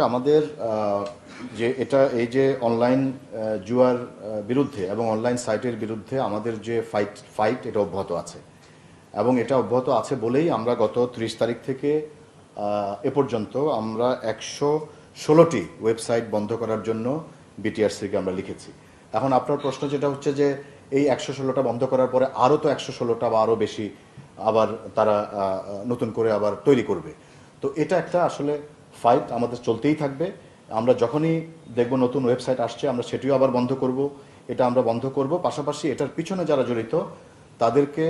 আমাদের যে এই যে অনলাইন জুয়ার বিরুদ্ধে এবং অনলাইন সাইটের বিরুদ্ধে আমাদের যে ফাইট এটা অব্যাহত আছে এবং এটা অব্যাহত আছে বলেই আমরা গত 30 তারিখ থেকে এ পর্যন্ত আমরা 116টি ওয়েবসাইট বন্ধ করার জন্য বিটিআরসিকে আমরা লিখেছি। এখন আপনার প্রশ্ন যেটা হচ্ছে যে এই 116টা বন্ধ করার পরে আরও তো 116টা বা আরও বেশি আবার তারা নতুন করে আবার তৈরি করবে। তো এটা একটা আসলে ফাইট আমাদের চলতেই থাকবে। আমরা যখনই দেখব নতুন ওয়েবসাইট আসছে আমরা সেটিও আবার বন্ধ করব, এটা আমরা বন্ধ করব। পাশাপাশি এটার পিছনে যারা জড়িত তাদেরকে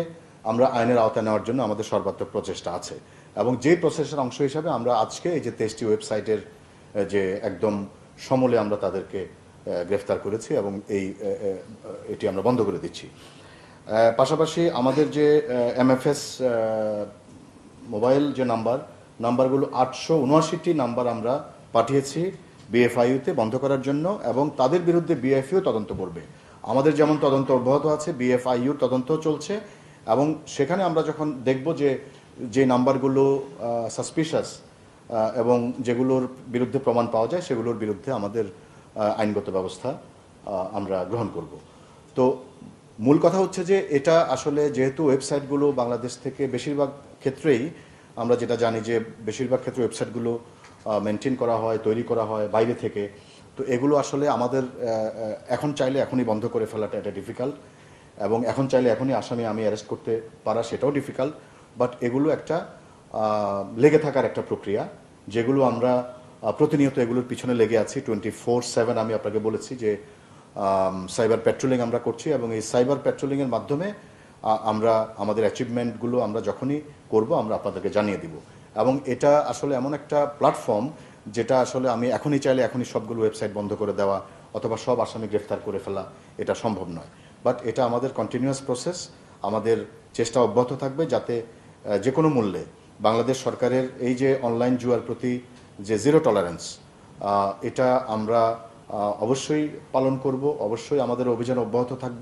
আমরা আইনের আওতায় নেওয়ার জন্য আমাদের সর্বাত্মক প্রচেষ্টা আছে এবং যেই প্রসেসের অংশ হিসাবে আমরা আজকে এই যে 23টি ওয়েবসাইটের যে একদম সমূলে আমরা তাদেরকে গ্রেফতার করেছি এবং এটি আমরা বন্ধ করে দিচ্ছি। পাশাপাশি আমাদের যে এমএফএস মোবাইল যে নাম্বারগুলো 879টি নাম্বার আমরা পাঠিয়েছি বিএফআইইউতে বন্ধ করার জন্য এবং তাদের বিরুদ্ধে বিএফআইইউ তদন্ত করবে। আমাদের যেমন তদন্ত অব্যাহত আছে, বিএফআইইউর তদন্ত চলছে এবং সেখানে আমরা যখন দেখব যে নাম্বারগুলো সাসপিশাস এবং যেগুলোর বিরুদ্ধে প্রমাণ পাওয়া যায় সেগুলোর বিরুদ্ধে আমাদের আইনগত ব্যবস্থা আমরা গ্রহণ করব। তো মূল কথা হচ্ছে যে এটা আসলে যেহেতু ওয়েবসাইটগুলো বাংলাদেশ থেকে বেশিরভাগ ক্ষেত্রেই আমরা যেটা জানি যে বেশিরভাগ ক্ষেত্রে ওয়েবসাইটগুলো মেনটেন করা হয়, তৈরি করা হয় বাইরে থেকে। তো এগুলো আসলে আমাদের এখন চাইলে এখনই বন্ধ করে ফেলাটা এটা ডিফিকাল্ট এবং এখন চাইলে এখনই আসামি আমি অ্যারেস্ট করতে পারা সেটাও ডিফিকাল্ট। বাট এগুলো একটা লেগে থাকার একটা প্রক্রিয়া, যেগুলো আমরা প্রতিনিয়ত এগুলোর পিছনে লেগে আছি 24/7। আমি আপনাকে বলেছি যে সাইবার প্যাট্রোলিং আমরা করছি এবং এই সাইবার প্যাট্রোলিংয়ের মাধ্যমে আমরা আমাদের অ্যাচিভমেন্টগুলো আমরা যখনই করব আমরা আপনাদেরকে জানিয়ে দিব। এবং এটা আসলে এমন একটা প্ল্যাটফর্ম যেটা আসলে আমি এখনই চাইলে এখনই সবগুলো ওয়েবসাইট বন্ধ করে দেওয়া অথবা সব আসামি গ্রেফতার করে ফেলা এটা সম্ভব নয়। বাট এটা আমাদের কন্টিনিউয়াস প্রসেস, আমাদের চেষ্টা অব্যাহত থাকবে যাতে যে কোনো মূল্যে বাংলাদেশ সরকারের এই যে অনলাইন জুয়ার প্রতি যে জিরো টলারেন্স এটা আমরা অবশ্যই পালন করব, অবশ্যই আমাদের অভিযান অব্যাহত থাকবে।